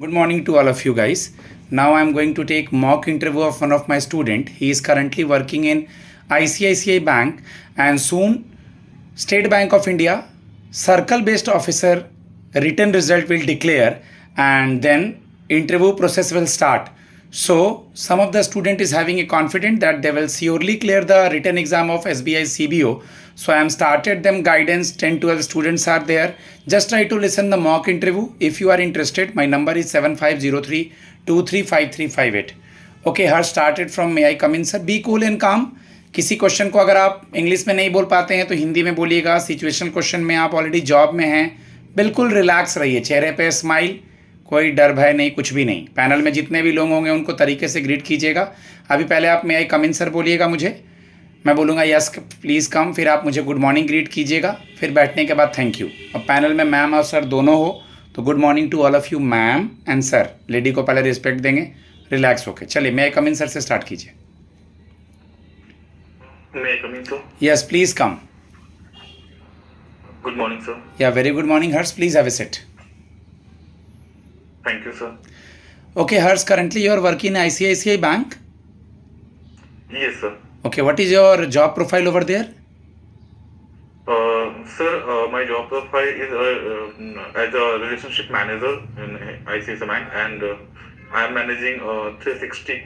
Good morning to all of you guys. Now I am going to take mock interview of one of my student. He is currently working in ICICI Bank and soon State Bank of India circle based officer written result will declare and then interview process will start. So some of the student is having a confidence that they will surely clear the written exam of SBI CBO. So I am started them guidance. 10-12 students are there. Just try to listen the mock interview. If you are interested, my number is 7503235358. Okay, her started from may I come in sir. Be cool and calm. किसी question को अगर आप English में नहीं बोल पाते हैं तो हिंदी में बोलिएगा. सिचुएशनल क्वेश्चन में आप ऑलरेडी जॉब में हैं, बिल्कुल रिलैक्स रहिए, चेहरे पे स्माइल, कोई डर भय नहीं, कुछ भी नहीं. पैनल में जितने भी लोग होंगे उनको तरीके से ग्रीट कीजिएगा. अभी पहले आप मे आई कम इन सर बोलिएगा मुझे, मैं बोलूँगा यस प्लीज़ कम, फिर आप मुझे गुड मॉर्निंग ग्रीट कीजिएगा, फिर बैठने के बाद थैंक यू. अब पैनल में मैम और सर दोनों हो तो good morning to all of you ma'am and sir. Lady को पहले रिस्पेक्ट देंगे, रिलैक्स होके. चलिए may I come in sir से स्टार्ट कीजिए. May I come in, sir? Yes please come. Good morning, sir. या very good morning Harsh, please have a seat. Thank you, sir. Okay, Hers, currently you are working in ICICI Bank. Yes, sir. Okay, what is your job profile over there? Sir, my job profile is as a relationship manager in ICICI Bank, and I am managing 360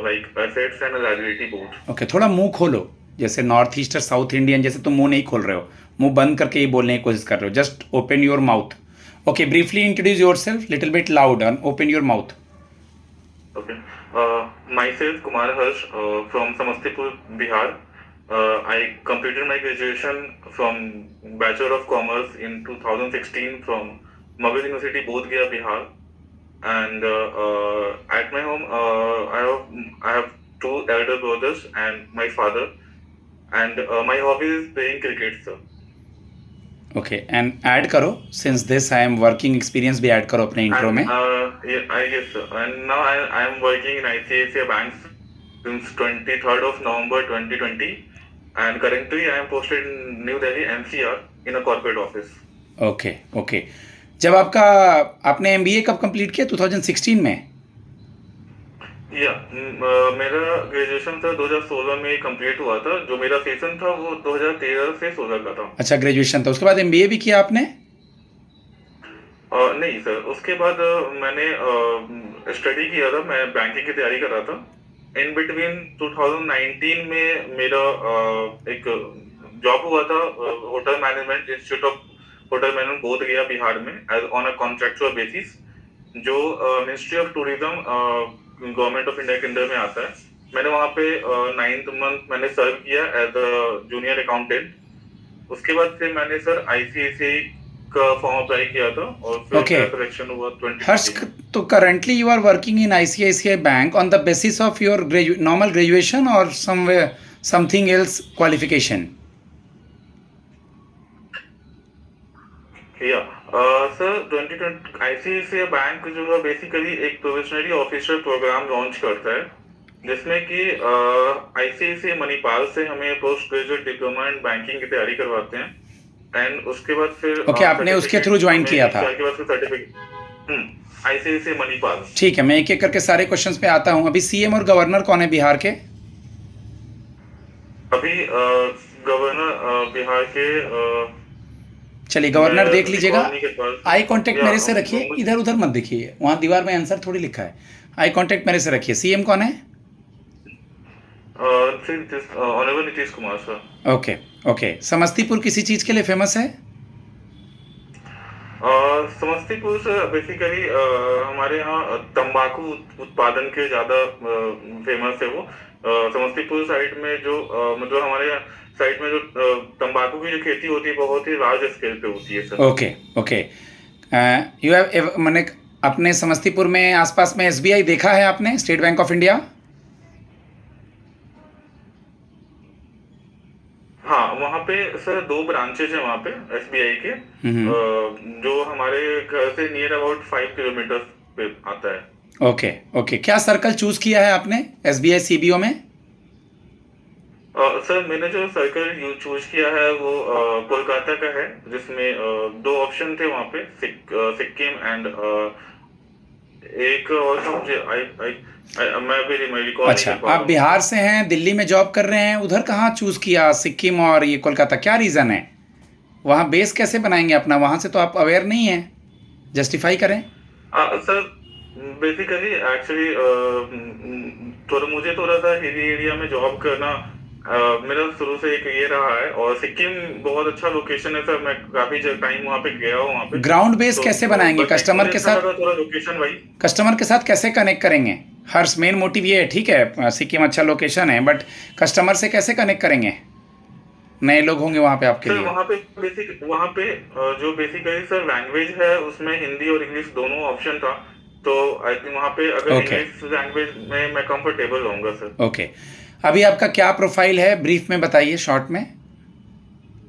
like assets and a liability board. Okay, थोड़ा मुंह खोलो, जैसे north east और south Indian जैसे तुम मुंह नहीं खोल रहे हो, मुंह बंद करके ही बोलने की कोशिश कर रहे हो. Just open your mouth. Okay, briefly introduce yourself, little bit loud and open your mouth. Okay. Myself Kumar Harsh from Samastipur, Bihar. I completed my graduation from Bachelor of Commerce in 2016 from Magadha University, Bodh Gaya, Bihar. And at my home, I have two elder brothers and my father. And my hobby is playing cricket, sir. Okay, and add करो, since this I am working experience भी add करो अपने intro में. Yes, sir. And now I am working in ICICI Bank since 23rd of November 2020. And currently I am posted in New Delhi, NCR, in a corporate office. Okay, okay. जब आपने MBA कब complete किया? 2016 में. मेरा graduation sir 2016 में complete हुआ था. जो मेरा सेशन था वो 2013 से 16 का था. अच्छा, ग्रेजुएशन था, उसके बाद MBA भी किया आपने? नहीं सर, उसके बाद मैंने स्टडी किया था. मैं बैंकिंग की तैयारी कर रहा था. इन बिटवीन 2019 में मेरा एक जॉब हुआ था hotel management institute of hotel management Bodh Gaya Bihar में as on a contractual basis, जो ministry of tourism government of India के अंडर में आता है. मैंने वहाँ पे 9th मंथ मैंने सर्व किया एज अ जूनियर अकाउंटेंट. उसके बाद फिर मैंने सर आईसीआईसीआई का फॉर्म अप्लाई किया था और फिर मेरा सिलेक्शन हुआ 20. हर्ष, तो currently you are working in ICICI bank on the basis of your normal graduation और something else qualification? Sir 2020 ICICI bank जो है बेसिकली एक प्रोफेशनली ऑफिसर प्रोग्राम लॉन्च करता है, जिसमें कि आईसीआईसीआई मणिपाल से हमें post graduate diploma in banking की तैयारी करवाते हैं. एंड उसके बाद फिर आपने उसके थ्रू ज्वाइन किया था? आईसीआईसीआई मणिपाल. ठीक है, मैं एक एक करके सारे क्वेश्चंस पे आता हूँ. अभी सीएम और गवर्नर कौन है बिहार के? अभी गवर्नर बिहार के चलिए गवर्नर देख लीजिएगा. आई कांटेक्ट मेरे से रखिए, इधर उधर मत देखिए, वहाँ दीवार में आंसर थोड़ी लिखा है. आई कांटेक्ट मेरे से रखिए. सीएम कौन है? Honourable Nitish Kumar sir. Okay okay. Samastipur किसी चीज के लिए फेमस है? समस्तीपुर से बेसिकली हमारे यहाँ तंबाकू उत्पादन के ज्यादा फेमस है वो. समस्तीपुर साइड में जो मतलब हमारे साइड में जो तंबाकू की जो खेती होती है बहुत ही लार्ज स्केल पे होती है sir. Okay okay. You have मैंने अपने समस्तीपुर में आसपास में एसबीआई देखा है आपने, स्टेट बैंक ऑफ इंडिया? हाँ, वहाँ पे सर 2 ब्रांचेज है वहाँ पे एसबीआई के, जो हमारे घर से नियर अबाउट 5 किलोमीटर पे आता है. Okay okay. क्या सर्कल चूज किया है आपने एसबीआई सीबीओ में? सर मैंने जो सर्कल चूज किया है वो कोलकाता का है, जिसमें 2 ऑप्शन थे वहाँ पे, सिक्किम एंड एक और था मुझे मैं अभी रिकॉल नहीं अच्छा, कर पा रहा आप हूँ। बिहार से हैं, दिल्ली में जॉब कर रहे हैं, उधर कहाँ चूज़ किया सिक्किम और ये कोलकाता, क्या रीज़न है? वहाँ बेस कैसे बनाएंगे अपना? वहाँ से तो आप अवेयर नहीं हैं, जस्टिफाई करें। सर बेसिकली एक्चुअली थोड़ा मुझे थोड़ा सा हिली एरिया में जॉब करना मेरा शुरू से एक ये रहा है, और सिक्किम बहुत अच्छा लोकेशन है सर, मैं काफी टाइम वहाँ पे गया हूँ वहाँ पे। ग्राउंड बेस तो कैसे बनाएंगे? बस एक कस्टमर मुझे के अच्छा साथ, लगा थोड़ा लोकेशन भाई। कस्टमर के साथ कैसे कनेक्ट करेंगे? हर मेन मोटिव ये है, ठीक है सिक्किम अच्छा लोकेशन है, बट कस्टमर से कैसे कनेक्ट करेंगे? नए लोग होंगे वहाँ पे आपके सर लिए। वहाँ पे जो बेसिकली सर लैंग्वेज है उसमें हिंदी और इंग्लिश दोनों ऑप्शन था। तो आई थिंक वहाँ पे अगर ओके इंग्लिश लैंग्वेज में मैं कंफर्टेबल रहूंगा सर। ओके। अभी आपका क्या प्रोफाइल है, ब्रीफ में बताइए, शॉर्ट में,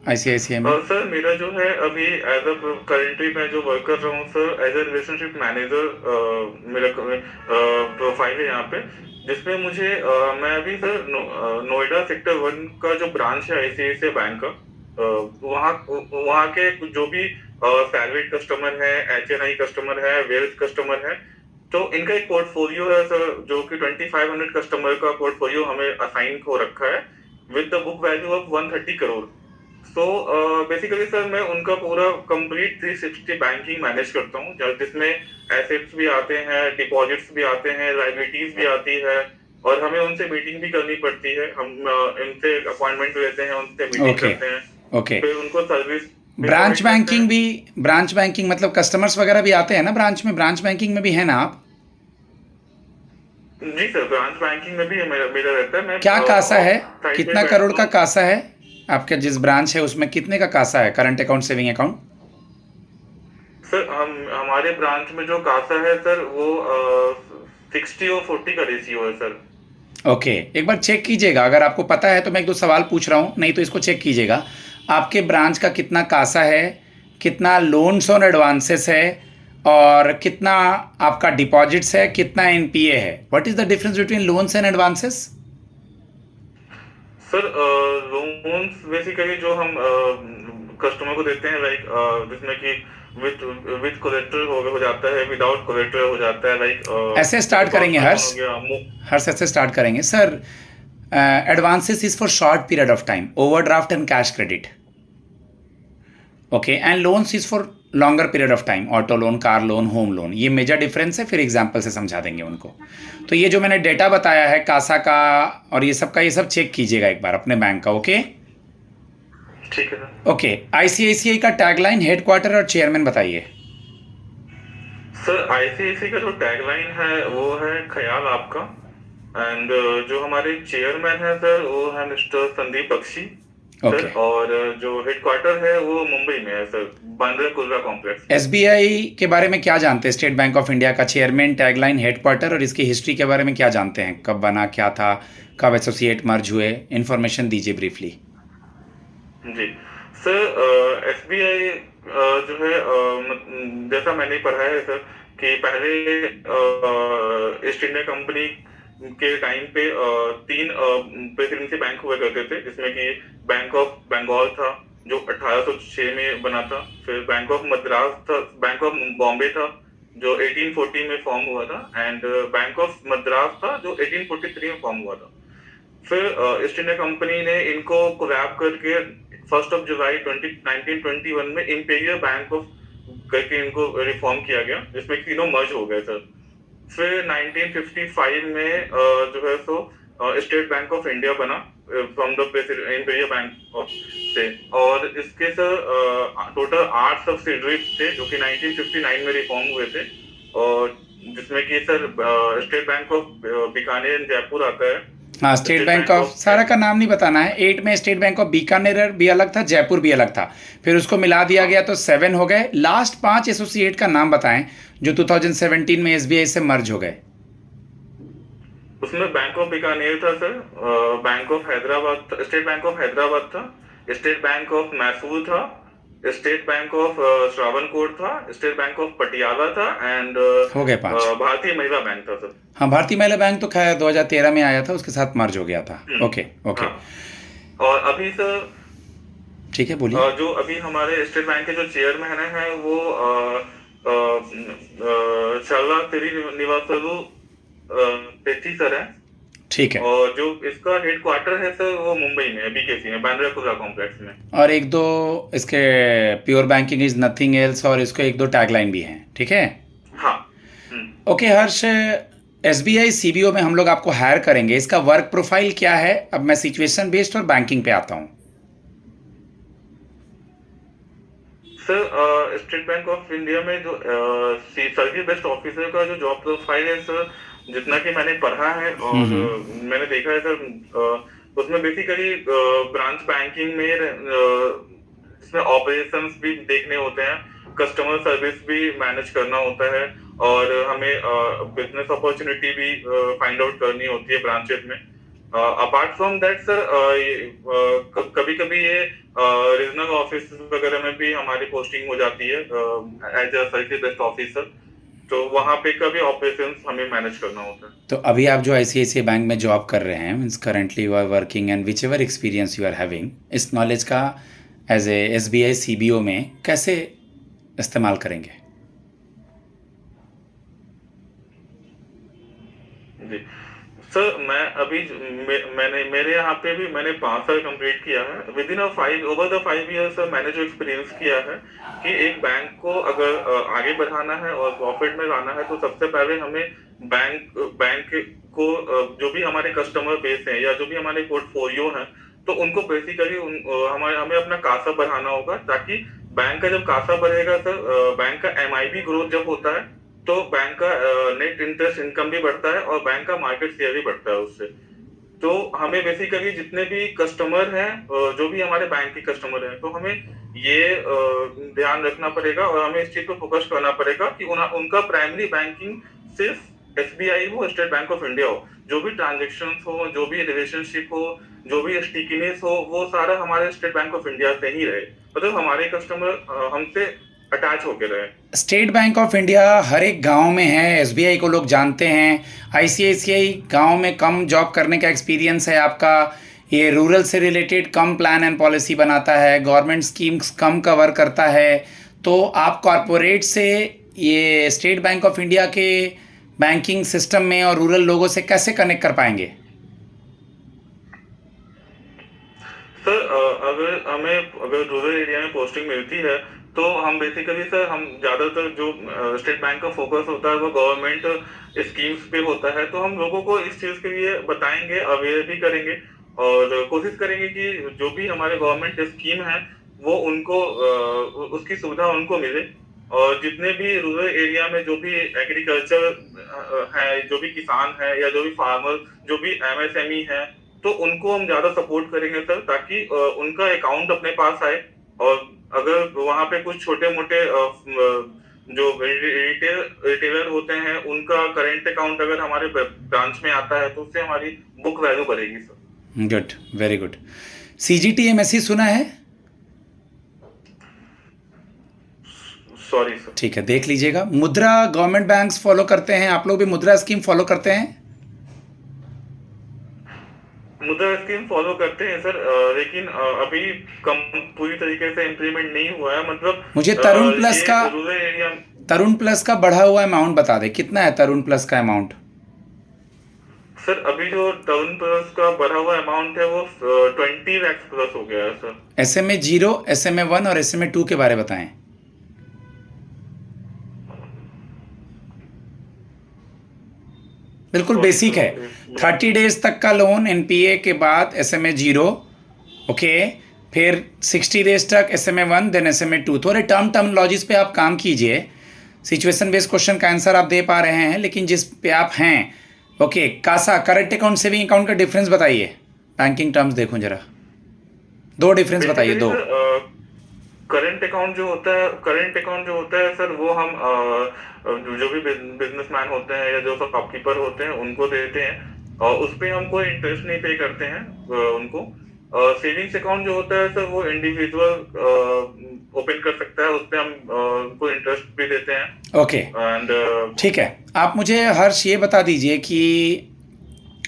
आईसीआईसीआई में। और सर मेरा जो है अभी एज अ करेंटली मैं जो वर्क कर रहा हूँ sir as a relationship manager, मेरा प्रोफाइल है यहाँ पे, जिसमें मुझे मैं अभी सर नोएडा सेक्टर 1 का जो ब्रांच है आईसीआईसीआई बैंक का, वहाँ वहाँ के जो भी सैलरीड कस्टमर है, एचएनआई कस्टमर है, वेल्थ कस्टमर है, तो इनका एक पोर्टफोलियो है सर, जो कि 2500 कस्टमर का पोर्टफोलियो हमें असाइन हो रखा है with the book value of 130 crore. So basically sir मैं उनका पूरा कंप्लीट 360 बैंकिंग मैनेज करता हूँ, जिसमें एसेट्स भी आते हैं, डिपॉजिट्स भी आते हैं, लाइबिलिटीज भी आती है, और हमें उनसे मीटिंग भी करनी पड़ती है। हम इनसे अपॉइंटमेंट लेते हैं, उनसे मीटिंग ओके करते हैं, ओके। फिर उनको सर्विस भी ब्रांच प्रोवाइड करते बैंकिंग हैं। भी, ब्रांच बैंकिंग मतलब कस्टमर्स वगैरह भी आते हैं ना ब्रांच में? ब्रांच बैंकिंग में भी है ना आप? जी सर, ब्रांच बैंकिंग में भी मेरा मेरा रहता है, मैं क्या कासा है? साइड पे कितना करोड़ बैठता का हूँ। कासा है आपके जिस ब्रांच है उसमें? कितने का कासा है, current account, saving account? Sir हम हमारे ब्रांच में जो कासा है सर वो 60 और 40 का रेशियो है सर। ओके, एक बार चेक कीजिएगा, अगर आपको पता है तो मैं एक दो सवाल पूछ रहा हूँ, नहीं तो इसको चेक कीजिएगा। आपके ब्रांच का कितना कासा है, कितना लोन्स और एडवांसेस है, और कितना आपका डिपॉजिट्स है, कितना एनपीए है? What is the difference between loans and advances? Sir loans basically जो हम कस्टमर को देते हैं, लाइक जिसमें कि विद विद कोलेटरल हो जाता है, विदाउट कोलेटरल हो जाता है, लाइक ऐसे जैसे स्टार्ट करेंगे पर्सनल लोन हर्ष, हो गया। हर्ष ऐसे स्टार्ट करेंगे sir. Advances is for short period of time, overdraft and cash credit. Okay, and loans is for longer period of time, auto loan, car loan, home loan. ये major difference है, फिर example से समझा देंगे उनको। तो ये जो मैंने डेटा बताया है कासा का और ये सब का, ये सब चेक कीजिएगा एक बार अपने बैंक का। ओके ठीक है सर। ओके। आईसीआईसीआई का टैगलाइन, हेडक्वार्टर और चेयरमैन बताइए। सर आईसीआईसी का जो टैगलाइन है वो है ख्याल आपका, एंड जो हमारे चेयरमैन है सर वो है mister Sandeep Bakshi sir, okay. और जो हेडक्वार्टर है वो मुंबई में है sir, Bandra Kurla complex. SBI के बारे में क्या जानते हैं? स्टेट बैंक ऑफ इंडिया का चेयरमैन, टैगलाइन, हेडक्वार्टर और इसकी हिस्ट्री के बारे में क्या जानते हैं? कब बना, क्या था, कब एसोसिएट मर्ज हुए? इन्फॉर्मेशन दीजिए ब्रीफली। जी सर, एसबीआई जो है जैसा मैंने पढ़ा है सर कि पहले ईस्ट इंडिया कंपनी के टाइम पे तीन प्रेसिडेंसी बैंक हुआ करते थे, जिसमें कि बैंक ऑफ बंगाल था जो 1806 में बना था, फिर बैंक ऑफ मद्रास था, बैंक ऑफ बॉम्बे था जो 1840 में फॉर्म हुआ था, एंड बैंक ऑफ मद्रास था जो 1843 में फॉर्म हुआ था। फिर ईस्ट इंडिया कंपनी ने इनको कोलैब करके 1 जुलाई 1921 में इंपीरियल बैंक ऑफ करके इनको रिफॉर्म किया गया, जिसमें तीनों मर्ज हो गए सर। फिर 1955 में जो है सो स्टेट बैंक ऑफ इंडिया बना from the imperial bank of से, और इसके सर टोटल 8 सब्सिडरीज थे जो कि 1959 में रिफॉर्म हुए थे, और जिसमें कि sir state Bank of Bikaner Jaipur आता है। हाँ, स्टेट बैंक ऑफ, सारा का नाम नहीं बताना है। 8 में स्टेट बैंक ऑफ बीकानेर भी अलग था, जयपुर भी अलग था, फिर उसको मिला दिया गया तो 7 हो गए। लास्ट 5 एसोसिएट का नाम बताएं जो 2017 में एसबीआई से मर्ज हो गए। उसमें बैंक ऑफ बीकानेर था sir, bank of Hyderabad, state Bank of Hyderabad था, स्टेट बैंक ऑफ मैसूर था, स्टेट बैंक ऑफ श्रावणकोट था, स्टेट बैंक ऑफ पटियाला था, एंड हो गए 5। भारतीय महिला बैंक था सर। हाँ, भारतीय महिला बैंक तो खैर 2013 में आया था, उसके साथ मर्ज हो गया था। ओके ओके, हाँ। और अभी सर ठीक है, बोलिए। जो अभी हमारे स्टेट बैंक के जो चेयरमैन है वो शारदा श्रीनिवासलू तेची सर है। ठीक है। और जो इसका हेड क्वार्टर है सर वो मुंबई में है, बीकेसी में, बांद्रा कुर्ला कॉम्प्लेक्स में। और एक दो इसके pure banking is nothing else, और इसको एक दो टैगलाइन भी हैं, ठीक है। हाँ। ओके हर्ष, SBI CBO में हम लोग आपको हायर करेंगे, इसका वर्क प्रोफाइल क्या है? अब मैं सिचुएशन बेस्ड और बैंकिंग पे आता हूँ। Sir state Bank of India में जो सर्विस बेस्ड ऑफिसर का जो जॉब प्रोफाइल है सर, जितना कि मैंने पढ़ा है और मैंने देखा है सर, उसमें बेसिकली ब्रांच बैंकिंग में इसमें ऑपरेशंस भी देखने होते हैं, कस्टमर सर्विस भी मैनेज करना होता है, और हमें बिजनेस अपॉर्चुनिटी भी फाइंड आउट करनी होती है ब्रांचेस में। अपार्ट फ्रॉम दैट सर, कभी कभी ये रीजनल ऑफिस वगैरह में भी हमारी पोस्टिंग हो जाती है as a service based officer, तो वहां पे कभी ऑपरेशंस हमें मैनेज करना होता है। तो अभी आप जो ICICI बैंक में जॉब कर रहे हैं, means currently you are working, and which ever experience you are having, इस नॉलेज का एज ए SBI CBO में कैसे इस्तेमाल करेंगे? जी सर, मैं अभी मैंने मेरे यहाँ पे भी मैंने 5 साल कंप्लीट किया है। With in over the 5 years मैंने जो एक्सपीरियंस किया है कि एक बैंक को अगर आगे बढ़ाना है और प्रॉफिट में लाना है, तो सबसे पहले हमें बैंक को जो भी हमारे कस्टमर बेस है या जो भी हमारे पोर्टफोलियो है, तो उनको बेसिकली हमें अपना कासा बढ़ाना होगा, ताकि बैंक का जब कासा बढ़ेगा सर, बैंक का MIB ग्रोथ जब होता है, तो बैंक का नेट इंटरेस्ट इनकम भी बढ़ता है और बैंक का मार्केट शेयर भी बढ़ता है उससे। तो हमें बेसिकली जितने भी कस्टमर हैं, जो भी हमारे बैंक के कस्टमर हैं, तो हमें ये ध्यान रखना पड़ेगा और हमें इस चीज पर फोकस करना पड़ेगा कि उनका प्राइमरी बैंकिंग सिर्फ SBI हो, स्टेट बैंक ऑफ इंडिया हो। जो भी ट्रांजेक्शन हो, जो भी रिलेशनशिप हो, जो भी स्टिकीनेस हो, वो सारा हमारे स्टेट बैंक ऑफ इंडिया से ही रहे, मतलब हमारे कस्टमर हमसे अटैच होके रहे। स्टेट बैंक ऑफ इंडिया हर एक गांव में है, SBI को लोग जानते हैं। ICICI गांव में कम जॉब करने का एक्सपीरियंस है आपका, ये रूरल से related come plan and policy बनाता है, गवर्नमेंट स्कीम्स कम कवर करता है। तो आप कॉरपोरेट से ये स्टेट बैंक ऑफ इंडिया के बैंकिंग सिस्टम में और रूरल लोगों से कैसे कनेक्ट कर पाएंगे? सर अगर रूरल एरिया में पोस्टिंग मिलती है, तो हम बेसिकली सर, हम ज्यादातर जो स्टेट बैंक का फोकस होता है वो गवर्नमेंट स्कीम्स पे होता है, तो हम लोगों को इस चीज के लिए बताएंगे, अवेयर भी करेंगे और कोशिश करेंगे कि जो भी हमारे गवर्नमेंट स्कीम है वो उनको उसकी सुविधा उनको मिले। और जितने भी रूरल एरिया में जो भी एग्रीकल्चर है, जो भी किसान है या जो भी फार्मर, जो भी MSME है, तो उनको हम ज्यादा सपोर्ट करेंगे सर, ताकि उनका अकाउंट अपने पास आए। और अगर वहां पे कुछ छोटे मोटे जो रिटेलर होते हैं, उनका करेंट अकाउंट अगर हमारे ब्रांच में आता है, तो उससे हमारी बुक वैल्यू बढ़ेगी sir. Good, very good. CGT MSE सुना है? Sorry sir. ठीक है, देख लीजिएगा। मुद्रा गवर्नमेंट बैंक्स फॉलो करते हैं, आप लोग भी मुद्रा स्कीम फॉलो करते हैं? मुद्रा स्कीम फॉलो करते हैं सर, लेकिन अभी कम पूरी तरीके से इम्प्लीमेंट नहीं हुआ है, मतलब मुझे तरुण प्लस का रूरल एरिया। तरुण प्लस का बढ़ा हुआ अमाउंट बता दे, कितना है तरुण प्लस का अमाउंट? सर अभी जो तरुण प्लस का बढ़ा हुआ अमाउंट है वो 20 लाख प्लस हो गया है सर। SMA 0, SMA 1 और SMA 2 के बारे बताएं। बिल्कुल बेसिक है। 30 डेज तक का लोन NPA के बाद SMA 0, ओके, फिर 60 डेज तक SMA 1, देन SMA 2। थोड़े टर्मिनोलॉजीज पे आप काम कीजिए। सिचुएशन बेस्ड क्वेश्चन का आंसर आप दे पा रहे हैं, लेकिन जिस पे आप हैं, okay, CASA current account saving account का डिफरेंस बताइए। बैंकिंग टर्म्स देखो जरा, दो डिफरेंस बताइए, दो। करंट अकाउंट जो होता है सर, वो हम जो भी बिजनेसमैन होते हैं या जो सब शॉपकीपर होते हैं उनको देते हैं, और उस पे हम कोई इंटरेस्ट नहीं पे करते हैं उनको। सेविंग्स अकाउंट जो होता है सर, वो इंडिविजुअल ओपन कर सकता है, उस पे हम उनको इंटरेस्ट भी देते हैं। ओके, एंड ठीक है। आप मुझे हर्ष ये बता दीजिए कि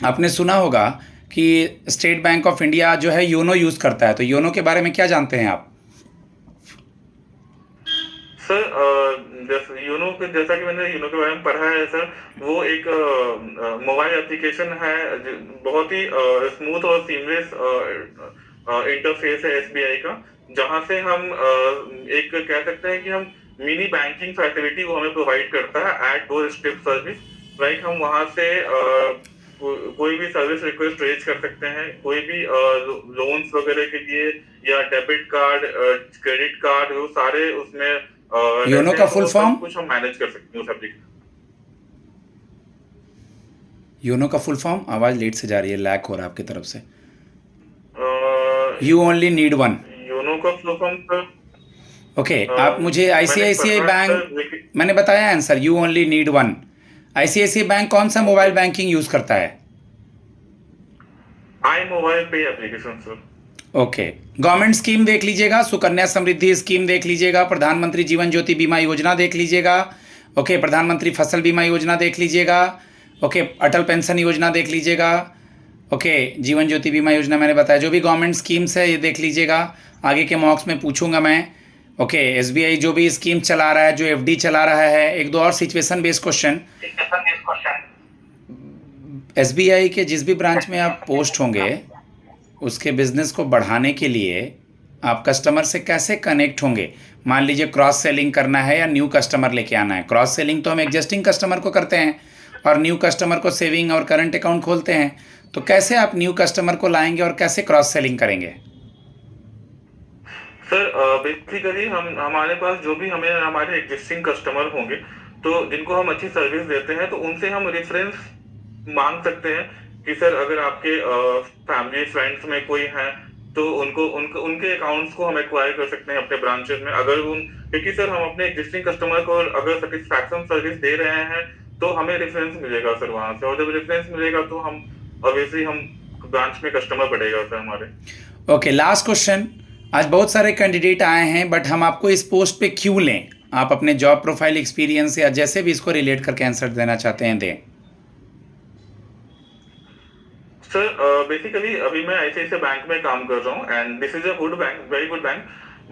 आपने सुना होगा कि स्टेट बैंक ऑफ इंडिया जो है योनो यूज़ करता है, तो योनो के बारे में क्या जानते हैं आप? सर जैसा कि मैंने यूनो के बारे में पढ़ा है सर, वो एक मोबाइल एप्लीकेशन है, बहुत ही स्मूथ और सीमलेस इंटरफेस है एसबीआई का, जहां से हम एक कह सकते हैं कि हम मिनी बैंकिंग फैसिलिटी वो हमें प्रोवाइड करता है at doorstep service. Like हम वहां से कोई भी सर्विस रिक्वेस्ट रेज कर सकते हैं, कोई भी लोन्स वगैरह के लिए या डेबिट कार्ड, क्रेडिट कार्ड, वो सारे उसमें योनो का फुल फॉर्म? कुछ हम मैनेज कर सकते हैं उस एप्लीकेशन। योनो का फुल फॉर्म? आवाज लेट से जा रही है, लैग हो रहा है आपकी तरफ से। You only need one. YONO का फुल फॉर्म सर, ओके, आप मुझे आईसीआईसीआई बैंक, मैंने बताया answer, you only need one. ICICI bank कौन सा मोबाइल बैंकिंग यूज करता है? आई मोबाइल पे application sir. Okay, government scheme देख लीजिएगा, सुकन्या समृद्धि स्कीम देख लीजिएगा, प्रधानमंत्री जीवन ज्योति बीमा योजना देख लीजिएगा, ओके, प्रधानमंत्री फसल बीमा योजना देख लीजिएगा, ओके, अटल पेंशन योजना देख लीजिएगा, ओके, जीवन ज्योति बीमा योजना मैंने बताया, जो भी गवर्नमेंट स्कीम्स है ये देख लीजिएगा। आगे के मॉक्स में पूछूंगा मैं। ओके, एसबीआई जो भी स्कीम चला रहा है, जो एफडी चला रहा है, एक दो और सिचुएशन बेस्ड क्वेश्चन। एसबीआई के जिस भी ब्रांच में आप पोस्ट होंगे उसके बिजनेस को बढ़ाने के लिए आप कस्टमर से कैसे कनेक्ट होंगे? मान लीजिए क्रॉस सेलिंग करना है या न्यू कस्टमर लेके आना है। क्रॉस सेलिंग तो हम एग्जिस्टिंग कस्टमर को करते हैं और न्यू कस्टमर को सेविंग और करंट अकाउंट खोलते हैं। तो कैसे आप न्यू कस्टमर को लाएंगे और कैसे क्रॉस सेलिंग करेंगे? सर बेसिकली हमारे पास जो भी हमें हमारे एग्जिस्टिंग कस्टमर होंगे, तो जिनको हम अच्छी सर्विस देते हैं, तो उनसे हम रेफरेंस मांग सकते हैं कि सर अगर आपके फैमिली फ्रेंड्स में कोई है तो उनके अकाउंट्स को हम एक्वायर कर सकते हैं अपने ब्रांचेस में। क्योंकि सर हम अपने एग्जिस्टिंग कस्टमर को अगर सेटिस्फैक्शन सर्विस दे रहे हैं तो हमें रेफरेंस मिलेगा सर वहां से, और जब रेफरेंस मिलेगा तो हम ऑब्वियसली हम ब्रांच में कस्टमर बढ़ेगा सर हमारे। Okay, last question. आज बहुत सारे कैंडिडेट आए हैं बट हम आपको इस पोस्ट पे क्यों लें? आप अपने जॉब प्रोफाइल, एक्सपीरियंस या जैसे भी इसको रिलेट करके आंसर देना चाहते हैं दें। सर बेसिकली अभी मैं आईसीआईसीआई बैंक में काम कर रहा हूँ and this is a good bank, very good bank,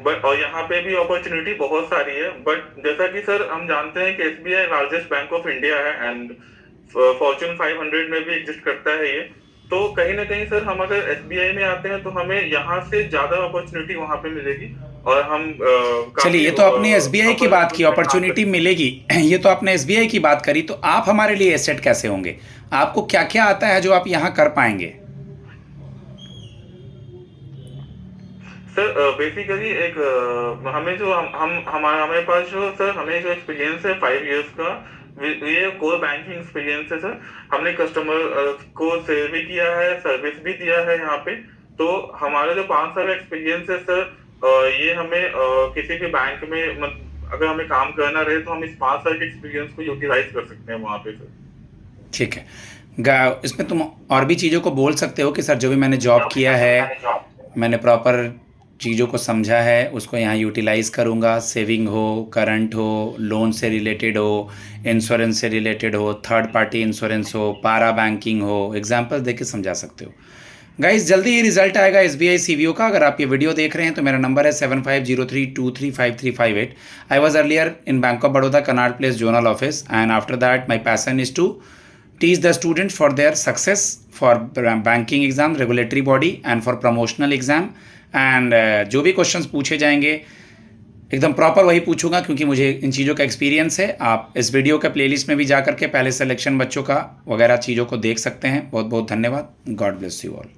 but और यहाँ पे भी अपॉर्चुनिटी बहुत सारी है। बट जैसा कि सर हम जानते हैं कि SBI largest bank of India है एंड फॉर्च्यून 500 में भी एग्जिस्ट करता है ये। तो कहीं ना कहीं सर हम अगर एसबीआई में आते हैं तो हमें यहाँ से ज्यादा अपॉर्चुनिटी वहाँ पे मिलेगी और हम चलिए, ये तो आपने एसबीआई की बात की, अपॉर्चुनिटी मिलेगी, ये तो आपने एसबीआई की बात करी। तो आप हमारे लिए एसेट कैसे होंगे? आपको क्या क्या आता है जो आप यहाँ कर पाएंगे? सर बेसिकली एक हमें जो हमारे पास जो सर हमें जो एक्सपीरियंस है 5 इयर्स का, ये कोर बैंकिंग एक्सपीरियंस है सर। हमने कस्टमर को सेव भी किया है, सर्विस भी दिया है यहाँ पे। तो हमारा जो 5 साल एक्सपीरियंस है सर, ये हमें किसी भी बैंक में अगर हमें काम करना रहे तो हम इस 5 साल के एक्सपीरियंस को यूटिलाइज कर सकते हैं वहाँ पे सर। ठीक है, इसमें तुम और भी चीज़ों को बोल सकते हो कि सर जो भी मैंने जॉब किया है, मैंने प्रॉपर चीज़ों को समझा है, उसको यहाँ यूटिलाइज़ करूँगा। सेविंग हो, करंट हो, लोन से रिलेटेड हो, इंश्योरेंस से रिलेटेड हो, थर्ड पार्टी इंश्योरेंस हो, पारा बैंकिंग हो, एग्जाम्पल दे के समझा सकते हो। गाइस जल्दी ही रिजल्ट आएगा एसबीआई सीवीओ का। अगर आप ये वीडियो देख रहे हैं तो मेरा नंबर है 7503235338। I was earlier in bank of Baroda, Connaught Place, zonal office, and after that my passion is to teach the students for their success for banking exam, regulatory body and for promotional exam। and जो भी questions पूछे जाएंगे एकदम proper वही पूछूंगा क्योंकि मुझे इन चीज़ों का एक्सपीरियंस है। आप इस वीडियो के प्लेलिस्ट में भी जा करके पहले सिलेक्शन बच्चों का वगैरह चीज़ों को देख सकते हैं। बहुत बहुत धन्यवाद। God bless you all.